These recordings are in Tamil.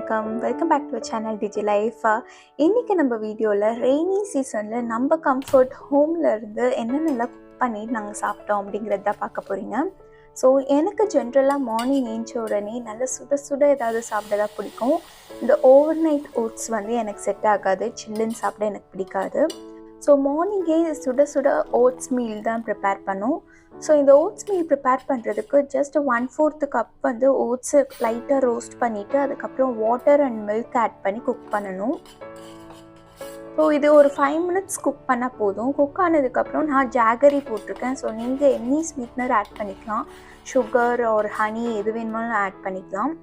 வணக்கம். Welcome back to channel Digi Life. இன்றைக்கி நம்ம வீடியோவில் ரெய்னி சீசனில் நம்ம கம்ஃபர்ட் ஹோமில் இருந்து என்னென்னலாம் குக் பண்ணி நாங்கள் சாப்பிட்டோம் அப்படிங்கிறது தான் பார்க்க போகிறீங்க. ஸோ எனக்கு ஜென்ரலாக மார்னிங் ஏஞ்ச உடனே நல்லா சுட சுட ஏதாவது சாப்பிட தான் பிடிக்கும். இந்த ஓவர் நைட் ஓட்ஸ் வந்து எனக்கு செட் ஆகாது, சில்லுன்னு சாப்பிட எனக்கு பிடிக்காது. ஸோ மார்னிங்கே சுட சுட ஓட்ஸ் மீல் தான் ப்ரிப்பேர் பண்ணோம். ஸோ இந்த ஓட்ஸ் மீல் ப்ரிப்பேர் பண்ணுறதுக்கு ஜஸ்ட் 1/4 கப் வந்து ஓட்ஸை லைட்டாக ரோஸ்ட் பண்ணிவிட்டு அதுக்கப்புறம் வாட்டர் அண்ட் மில்க் ஆட் பண்ணி குக் பண்ணணும். ஸோ இது ஒரு 5 மினிட்ஸ் குக் பண்ணால் போதும். குக் ஆனதுக்கப்புறம் நான் ஜாகரி போட்டிருக்கேன். ஸோ நீங்கள் எனி ஸ்வீட்னர் ஆட் பண்ணிக்கலாம், சுகர் ஒரு ஹனி எது வேணுமாலும் ஆட் பண்ணிக்கலாம்.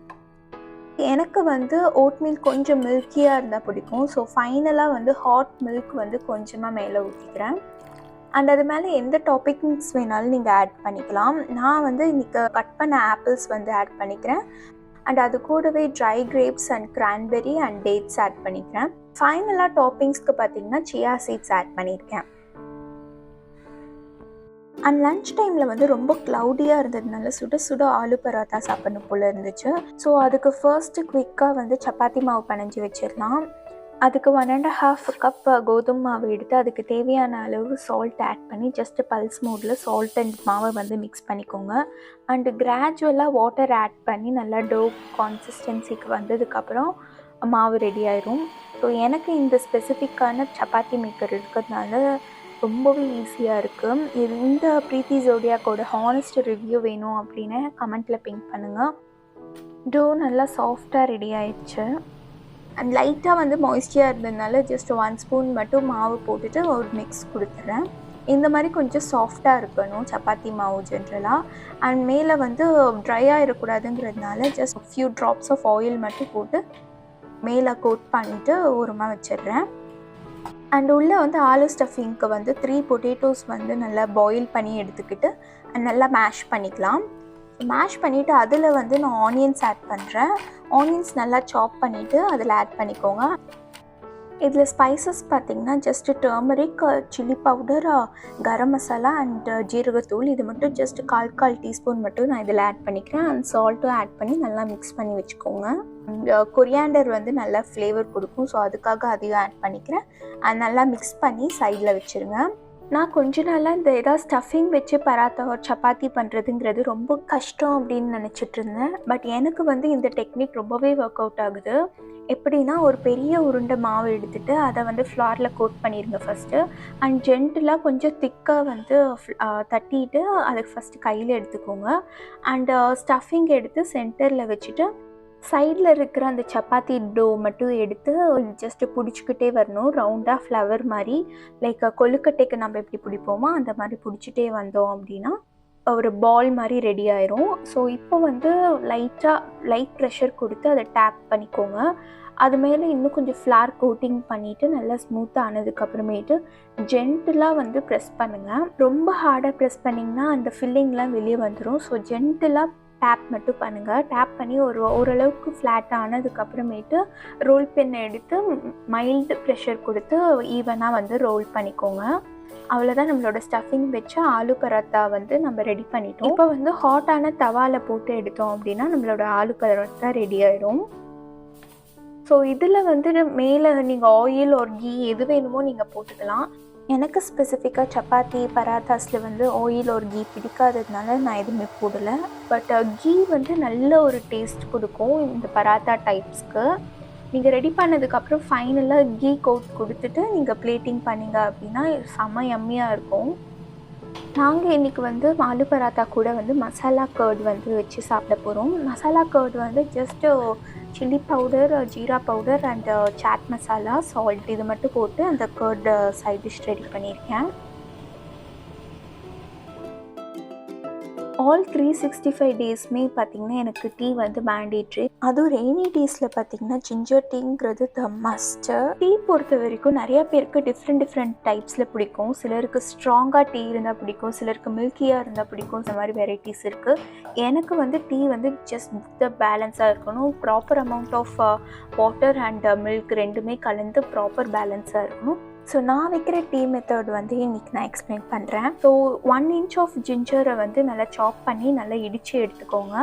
எனக்கு வந்து ஓட் மீல் கொஞ்சம் மில்கியாக இருந்தால் பிடிக்கும். ஸோ ஃபைனலாக வந்து ஹாட் மில்க் வந்து கொஞ்சமாக மேலே ஊற்றிக்கிறேன். அண்ட் அது மேலே எந்த டாப்பிங்ஸ் வேணாலும் நீங்கள் ஆட் பண்ணிக்கலாம். நான் வந்து இன்றைக்கி கட் பண்ண ஆப்பிள்ஸ் வந்து ஆட் பண்ணிக்கிறேன். அண்ட் அது கூடவே dry grapes and cranberry and dates add பண்ணிக்கிறேன். ஃபைனலாக டாப்பிங்ஸ்க்கு பார்த்தீங்கன்னா சியா சீட்ஸ் ஆட் பண்ணியிருக்கேன். அண்ட் லன்ச் டைமில் வந்து ரொம்ப க்ளவுடியாக இருந்ததுனால சுட சுட ஆலு பரோட்டா சாப்பிடணும் போல் இருந்துச்சு. ஸோ அதுக்கு ஃபர்ஸ்ட்டு குவிக்காக வந்து சப்பாத்தி மாவு பிணைஞ்சி வச்சிடலாம். அதுக்கு 1.5 கப் கோதுமை மாவு எடுத்து அதுக்கு தேவையான அளவு சால்ட் ஆட் பண்ணி ஜஸ்ட் பல்ஸ் மோடில் சால்ட் அண்ட் மாவை வந்து மிக்ஸ் பண்ணிக்கோங்க. அண்டு கிராஜுவலாக வாட்டர் ஆட் பண்ணி நல்லா டோ கன்சிஸ்டன்சிக்கு வந்ததுக்கப்புறம் மாவு ரெடி ஆயிரும். ஸோ எனக்கு இந்த ஸ்பெசிஃபிக்கான சப்பாத்தி மேக்கர் இருக்கிறதுனால ரொம்பவே ஈஸியாக இருக்குது. இந்த ப்ரீத்தி ஜோடியாக்கோட ஹானஸ்ட் ரிவ்யூ வேணும் அப்படின்னு கமெண்ட்டில் பிங்க் பண்ணுங்கள். டோ நல்லா சாஃப்டாக ரெடி ஆயிடுச்சு. அண்ட் லைட்டாக வந்து மாய்ஸ்டியாக இருந்ததுனால ஜஸ்ட் 1 ஸ்பூன் மட்டும் மாவு போட்டுட்டு ஒரு மிக்ஸ் கொடுத்துட்றேன். இந்த மாதிரி கொஞ்சம் சாஃப்டாக இருக்கணும் சப்பாத்தி மாவு ஜென்ரலாக. அண்ட் மேலே வந்து ட்ரையாக இருக்கக்கூடாதுங்கிறதுனால just few drops of oil மட்டும் போட்டு மேலே கோட் பண்ணிவிட்டு ஓரமாக வச்சிடுறேன். அண்ட் உள்ளே வந்து ஆலு ஸ்டஃபிங்க்கு வந்து 3 பொட்டேட்டோஸ் வந்து நல்லா பாயில் பண்ணி எடுத்துக்கிட்டு நல்லா மேஷ் பண்ணிக்கலாம். மேஷ் பண்ணிவிட்டு அதில் வந்து நான் ஆனியன்ஸ் ஆட் பண்ணுறேன். ஆனியன்ஸ் நல்லா சாப் பண்ணிவிட்டு அதில் ஆட் பண்ணிக்கோங்க. இதில் ஸ்பைசஸ் பார்த்திங்கன்னா just turmeric, chilli powder, garam masala and ஜீரகத்தூள் இது மட்டும் ஜஸ்ட் 1/4 டீஸ்பூன் மட்டும் நான் இதில் ஆட் பண்ணிக்கிறேன். அண்ட் சால்ட்டும் ஆட் பண்ணி நல்லா மிக்ஸ் பண்ணி வச்சுக்கோங்க. அண்ட் கொரியாண்டர் வந்து நல்லா ஃப்ளேவர் கொடுக்கும். ஸோ அதுக்காக அதையும் ஆட் பண்ணிக்கிறேன். அது நல்லா மிக்ஸ் பண்ணி சைடில் வச்சுருங்க. நான் கொஞ்ச நாளாக இந்த ஏதாவது ஸ்டஃபிங் வச்சு பராத்தா சப்பாத்தி பண்ணுறதுங்கிறது ரொம்ப கஷ்டம் அப்படின்னு நினச்சிட்டு இருந்தேன். பட் எனக்கு வந்து இந்த டெக்னிக் ரொம்பவே ஒர்க் அவுட் ஆகுது. எப்படின்னா ஒரு பெரிய உருண்டை மாவு எடுத்துகிட்டு அதை வந்து ஃப்ளாரில் கோட் பண்ணிடுங்க ஃபஸ்ட்டு. அண்ட் ஜென்டிலாக கொஞ்சம் திக்காக வந்து தட்டிட்டு அதை ஃபஸ்ட்டு கையில் எடுத்துக்கோங்க. அண்டு ஸ்டஃபிங் எடுத்து சென்டரில் வச்சுட்டு சைடில் இருக்கிற அந்த சப்பாத்தி டோ மட்டும் எடுத்து ஜஸ்ட்டு பிடிச்சிக்கிட்டே வரணும். ரவுண்டாக ஃப்ளவர் மாதிரி லைக் கொழுக்கட்டைக்கு நம்ம எப்படி பிடிப்போமோ அந்த மாதிரி பிடிச்சிட்டே வந்தோம் அப்படின்னா ஒரு பால் மாதிரி ரெடி ஆயிரும். ஸோ இப்போ வந்து லைட் ப்ரெஷர் கொடுத்து அதை டேப் பண்ணிக்கோங்க. அது மேலே இன்னும் கொஞ்சம் ஃப்ளார் கோட்டிங் பண்ணிவிட்டு நல்லா ஸ்மூத்தாக ஆனதுக்கப்புறமேட்டு ஜென்டிலாக வந்து ப்ரெஸ் பண்ணுங்கள். ரொம்ப ஹார்டாக ப்ரெஸ் பண்ணிங்கன்னா அந்த ஃபில்லிங்லாம் வெளியே வந்துடும். ஸோ ஜென்டிலாக டேப் மட்டும் பண்ணுங்கள். டேப் பண்ணி ஓரளவுக்கு ஃப்ளாட் ஆனதுக்கப்புறமேட்டு ரோல் பென் எடுத்து மைல்டு ப்ரெஷர் கொடுத்து ஈவனாக வந்து ரோல் பண்ணிக்கோங்க. அவ்வளோதான், நம்மளோட ஸ்டஃபிங் வச்சு ஆலு பராத்தா வந்து நம்ம ரெடி பண்ணிட்டோம். இப்போ வந்து ஹாட்டான தவாவில் போட்டு எடுத்தோம் அப்படின்னா நம்மளோட ஆலு பராத்தா ரெடி ஆயிடும். ஸோ இதில் வந்து மேலே நீங்கள் ஆயில் ஒரு கீ எது வேணுமோ நீங்கள் போட்டுக்கலாம். எனக்கு ஸ்பெசிஃபிக்காக சப்பாத்தி பராத்தாஸில் வந்து ஆயில் ஒரு கீ பிடிக்காததுனால நான் எதுவுமே போடலை. பட் கீ வந்து நல்ல ஒரு டேஸ்ட் கொடுக்கும் இந்த பராத்தா டைப்ஸ்க்கு. நீங்கள் ரெடி பண்ணதுக்கப்புறம் ஃபைனலாக கீ கோட் கொடுத்துட்டு நீங்கள் பிளேட்டிங் பண்ணிங்க அப்படின்னா செம்ம யம்மியாக இருக்கும். நாங்கள் இன்றைக்கி வந்து ஆலு பராத்தா கூட வந்து மசாலா கர்ட் வந்து வச்சு சாப்பிட போகிறோம். மசாலா கர்ட் வந்து just chilli powder, jeera powder and chaat masala, salt இது மட்டும் போட்டு அந்த கர்ட் சைட் டிஷ் ரெடி பண்ணியிருக்கேன். ஆல் 365 டேஸ்மே பார்த்திங்கன்னா எனக்கு டீ வந்து மேண்டேட்ரி. அதுவும் ரெய்னி டேஸில் பார்த்திங்கன்னா ஜிஞ்சர் டீங்கிறது த மஸ்ட்டு. டீ பொறுத்த வரைக்கும் நிறையா பேருக்கு டிஃப்ரெண்ட் டைப்ஸில் பிடிக்கும். சிலருக்கு ஸ்ட்ராங்காக டீ இருந்தால் பிடிக்கும், சிலருக்கு மில்கியாக இருந்தால் பிடிக்கும். இந்த மாதிரி வெரைட்டிஸ் இருக்குது. எனக்கு வந்து டீ வந்து ஜஸ்ட் த பேலன்ஸாக இருக்கணும். Proper amount of water and milk ரெண்டுமே கலந்து ப்ராப்பர் பேலன்ஸாக இருக்கணும். ஸோ நான் வைக்கிற டீ மெத்தட் வந்து இன்றைக்கி நான் எக்ஸ்பிளைன் பண்ணுறேன். ஸோ 1 inch ஆஃப் ஜிஞ்சரை வந்து நல்லா சாப் பண்ணி நல்லா இடித்து எடுத்துக்கோங்க.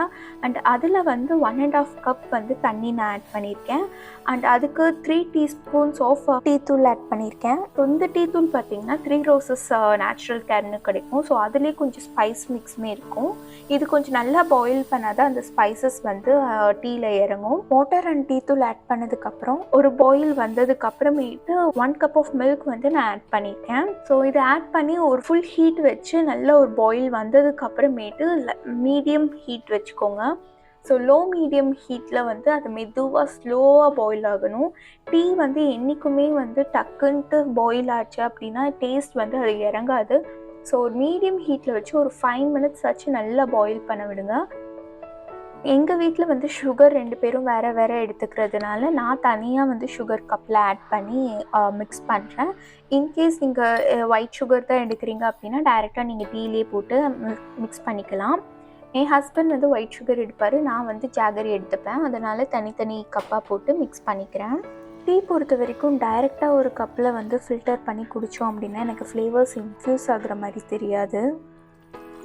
அண்ட் அதில் வந்து 1.5 கப் வந்து தண்ணி நான் ஆட் பண்ணியிருக்கேன். அண்ட் அதுக்கு 3 டீஸ்பூன்ஸ் ஆஃப் டீ தூள் ஆட் பண்ணியிருக்கேன். ஸோ இந்த டீ தூள் பார்த்திங்கன்னா 3 ரோசஸ் நேச்சுரல் கேர்னு கிடைக்கும். ஸோ அதுலேயே கொஞ்சம் ஸ்பைஸ் மிக்ஸுமே இருக்கும். இது கொஞ்சம் நல்லா பாயில் பண்ணாதான் அந்த ஸ்பைசஸ் வந்து டீயில் இறங்கும். வாட்டர் அண்ட் டீ தூள் ஆட் பண்ணதுக்கப்புறம் ஒரு பாயில் வந்ததுக்கப்புறமேட்டு 1 கப் ஆஃப் மில்க் வந்து நான் ஆட் பண்ணியிருக்கேன். ஸோ இதை ஆட் பண்ணி ஒரு ஃபுல் ஹீட் வச்சு நல்ல ஒரு பாயில் வந்ததுக்கு அப்புறமேட்டு மீடியம் ஹீட் வச்சுக்கோங்க. ஸோ லோ மீடியம் ஹீட்டில் வந்து அது மெதுவாக ஸ்லோவாக பாயில் ஆகணும். டீ வந்து என்றைக்குமே வந்து டக்குன்ட்டு பாயில் ஆச்சு அப்படின்னா டேஸ்ட் வந்து அது இறங்காது. ஸோ ஒரு மீடியம் ஹீட்டில் வச்சு ஒரு 5 minutes ஆச்சு நல்லா பாயில் பண்ண விடுங்க. எங்கள் வீட்டில் வந்து சுகர் 2 பேரும் வேறு எடுத்துக்கிறதுனால நான் தனியாக வந்து சுகர் கப்பில் ஆட் பண்ணி மிக்ஸ் பண்ணுறேன். இன்கேஸ் நீங்கள் ஒயிட் சுகர் தான் எடுக்கிறீங்க அப்படின்னா டைரெக்டாக நீங்கள் டீலே போட்டு மிக்ஸ் பண்ணிக்கலாம். என் ஹஸ்பண்ட் வந்து ஒயிட் சுகர் எடுப்பார், நான் வந்து ஜாகரி எடுத்துப்பேன். அதனால் தனித்தனி கப்பாக போட்டு மிக்ஸ் பண்ணிக்கிறேன். டீ பொறுத்த வரைக்கும் டைரெக்டாக ஒரு கப்பில் வந்து ஃபில்டர் பண்ணி குடித்தோம் அப்படின்னா எனக்கு ஃப்ளேவர்ஸ் இன்ஃப்யூஸ் ஆகுற மாதிரி தெரியாது.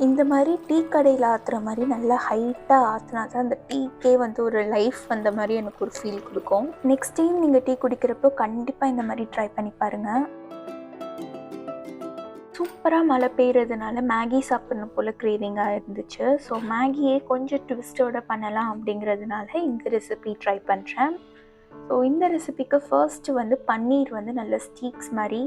இந்த மாதிரி டீ கடையில் ஆற்றுற மாதிரி நல்லா ஹைட்டாக ஆற்றினா தான் அந்த டீக்கே வந்து ஒரு லைஃப் வந்த மாதிரி எனக்கு ஒரு ஃபீல் கொடுக்கும். நெக்ஸ்ட் டைம் நீங்கள் டீ குடிக்கிறப்போ கண்டிப்பாக இந்த மாதிரி ட்ரை பண்ணி பாருங்கள். சூப்பராக மழை பெய்யறதுனால மேகி சாப்பிட்ணும் போல் க்ரேவிங்காக இருந்துச்சு. ஸோ மேகியே கொஞ்சம் ட்விஸ்டோட பண்ணலாம் அப்படிங்கிறதுனால இந்த ரெசிபி ட்ரை பண்ணுறேன். ஸோ இந்த ரெசிபிக்கு ஃபர்ஸ்ட்டு வந்து பன்னீர் வந்து நல்ல ஸ்டீக்ஸ் மாதிரி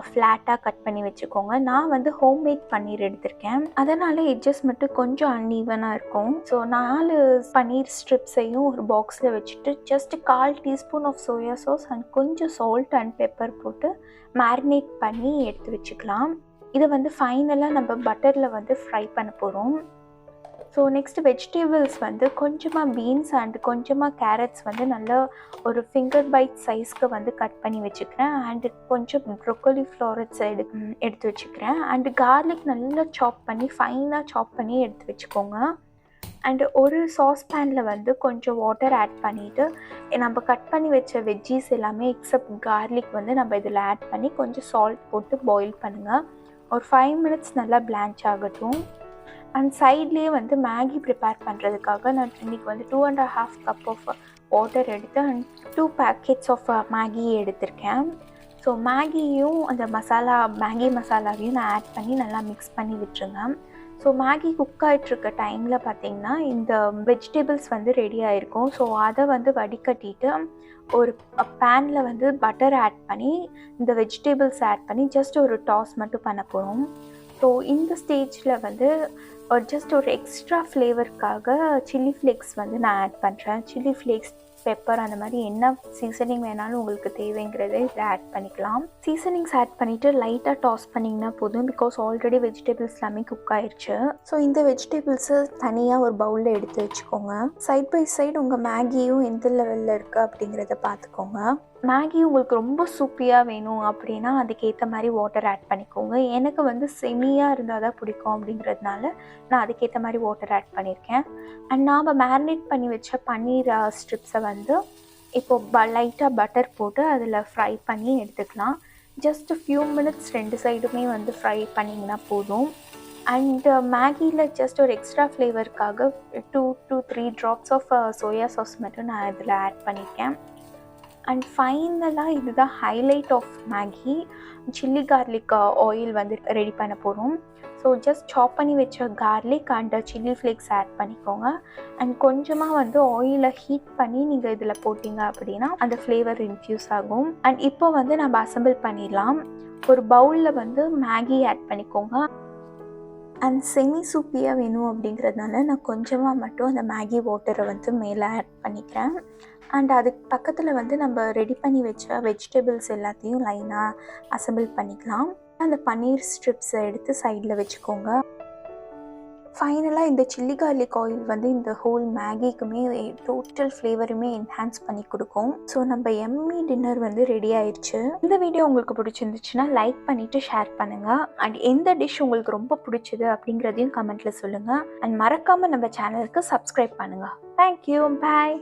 ஃப்ளாட்டாக கட் பண்ணி வச்சுக்கோங்க. நான் வந்து ஹோம்மேட் பன்னீர் எடுத்திருக்கேன், அதனால் எட்ஜஸ் மட்டும் கொஞ்சம் அன்ஈவனாக இருக்கும். ஸோ 4 பன்னீர் ஸ்ட்ரிப்ஸையும் ஒரு பாக்ஸில் வச்சுட்டு just 1/4 teaspoon of soya sauce and கொஞ்சம் சால்ட் அண்ட் பெப்பர் போட்டு மேரினேட் பண்ணி எடுத்து வச்சுக்கலாம். இதை வந்து ஃபைனலாக நம்ம பட்டரில் வந்து ஃப்ரை பண்ண போகிறோம். ஸோ நெக்ஸ்ட் வெஜிடபிள்ஸ் வந்து கொஞ்சமாக பீன்ஸ் அண்ட் கொஞ்சமாக கேரட்ஸ் வந்து நல்லா ஒரு ஃபிங்கர் பைட் சைஸ்க்கு வந்து கட் பண்ணி வச்சுக்கிறேன். அண்டு கொஞ்சம் ப்ரொக்கோலி ஃப்ளாரட்ஸ் எடுத்து வச்சுக்கிறேன். அண்டு கார்லிக் நல்லா சாப் பண்ணி ஃபைனாக சாப் பண்ணி எடுத்து வச்சுக்கோங்க. அண்டு ஒரு சாஸ் பேனில் வந்து கொஞ்சம் வாட்டர் ஆட் பண்ணிவிட்டு நம்ம கட் பண்ணி வச்ச வெஜ்ஜீஸ் எல்லாமே எக்ஸப்ட் கார்லிக் வந்து நம்ம இதில் ஆட் பண்ணி கொஞ்சம் சால்ட் போட்டு பாயில் பண்ணுங்கள். ஒரு 5 minutes நல்லா பிளான்ச் ஆகட்டும். அண்ட் சைட்லேயே வந்து மேகி ப்ரிப்பேர் பண்ணுறதுக்காக நான் இன்றைக்கி வந்து 2.5 கப் ஆஃப் வாட்டர் எடுத்து அண்ட் 2 packets ஆஃப் மேகி எடுத்திருக்கேன். ஸோ மேகியும் அந்த மேகி மசாலாவையும் நான் ஆட் பண்ணி நல்லா மிக்ஸ் பண்ணி விட்டுருங்க. ஸோ மேகி குக் ஆகிட்ருக்க டைமில் பார்த்திங்கன்னா இந்த வெஜிடபிள்ஸ் வந்து ரெடி ஆகிருக்கும். ஸோ அதை வந்து வடிகட்டிட்டு ஒரு பேனில் வந்து பட்டர் ஆட் பண்ணி இந்த வெஜிடபிள்ஸ் ஆட் பண்ணி ஜஸ்ட் ஒரு டாஸ் மட்டும் பண்ண போகிறோம். ஸோ இந்த ஸ்டேஜில் வந்து ஜஸ்ட் ஒரு எக்ஸ்ட்ரா ஃப்ளேவருக்காக சில்லி ஃப்ளேக்ஸ் வந்து நான் ஆட் பண்ணுறேன். சில்லி ஃப்ளேக்ஸ், பெப்பர், அந்த மாதிரி என்ன சீசனிங் வேணாலும் உங்களுக்கு தேவைங்கிறத இதில் ஆட் பண்ணிக்கலாம். சீசனிங்ஸ் ஆட் பண்ணிவிட்டு லைட்டாக டாஸ் பண்ணிங்கன்னா போதும், பிகாஸ் ஆல்ரெடி வெஜிடபிள்ஸ் எல்லாமே குக் ஆயிடுச்சு. ஸோ இந்த வெஜிடபிள்ஸை தனியாக ஒரு பவுலில் எடுத்து வச்சுக்கோங்க. சைட் பை சைடு உங்கள் மேகியும் எந்த லெவலில் இருக்குது அப்படிங்கிறத பார்த்துக்கோங்க. மேகி உங்களுக்கு ரொம்ப சூப்பியாக வேணும் அப்படின்னா அதுக்கேற்ற மாதிரி வாட்டர் ஆட் பண்ணிக்கோங்க. எனக்கு வந்து செமியாக இருந்தால் தான் பிடிக்கும் அப்படிங்கிறதுனால நான் அதுக்கேற்ற மாதிரி வாட்டர் ஆட் பண்ணியிருக்கேன். அண்ட் நாம் மேரினேட் பண்ணி வச்ச பன்னீர் ஸ்ட்ரிப்ஸை வந்து இப்போது லைட்டாக பட்டர் போட்டு அதில் ஃப்ரை பண்ணி எடுத்துக்கலாம். ஜஸ்ட் ஃபியூ மினிட்ஸ் 2 சைடுமே வந்து ஃப்ரை பண்ணிங்கன்னா போதும். அண்ட் மேகியில் ஜஸ்ட் ஒரு எக்ஸ்ட்ரா ஃப்ளேவருக்காக 2 to 3 drops of soya sauce மட்டும் நான் இதில் ஆட் பண்ணியிருக்கேன். அண்ட் ஃபைனலாக இதுதான் highlight of Maggi, chilli garlic oil வந்து ரெடி பண்ண போகிறோம். ஸோ ஜஸ்ட் சாப் பண்ணி வச்ச garlic and chilli flakes add பண்ணிக்கோங்க. அண்ட் கொஞ்சமாக வந்து ஆயிலை ஹீட் பண்ணி நீங்கள் இதில் போட்டிங்க அப்படின்னா அந்த ஃப்ளேவர் இன்ஃப்யூஸ் ஆகும். அண்ட் இப்போ வந்து நம்ம அசம்பிள் பண்ணிடலாம். ஒரு பவுலில் வந்து மேகி ஆட் பண்ணிக்கோங்க. அண்ட் செமி சூப்பியாக வேணும் அப்படிங்கிறதுனால நான் கொஞ்சமாக மட்டும் அந்த மேகி வாட்டரை வந்து மேலே ஆட் பண்ணிக்கிறேன். அண்ட் அதுக்கு பக்கத்தில் வந்து நம்ம ரெடி பண்ணி வச்ச வெஜிடபிள்ஸ் எல்லாத்தையும் லைனாக அசம்பிள் பண்ணிக்கலாம். அந்த பன்னீர் ஸ்ட்ரிப்ஸை எடுத்து சைடில் வச்சுக்கோங்க. ஃபைனலாக இந்த சில்லி கார்லிக் ஆயில் வந்து இந்த ஹோல் மேகிக்குமே டோட்டல் ஃப்ளேவருமே என்ஹான்ஸ் பண்ணி கொடுக்கும். ஸோ நம்ம எம்மி டின்னர் வந்து ரெடி ஆயிடுச்சு. இந்த வீடியோ உங்களுக்கு பிடிச்சிருந்துச்சுன்னா லைக் பண்ணிவிட்டு ஷேர் பண்ணுங்கள். அண்ட் எந்த டிஷ் உங்களுக்கு ரொம்ப பிடிச்சது அப்படிங்கிறதையும் கமெண்ட்டில் சொல்லுங்கள். அண்ட் மறக்காமல் நம்ம சேனலுக்கு சப்ஸ்கிரைப் பண்ணுங்கள். தேங்க்யூ, பாய்.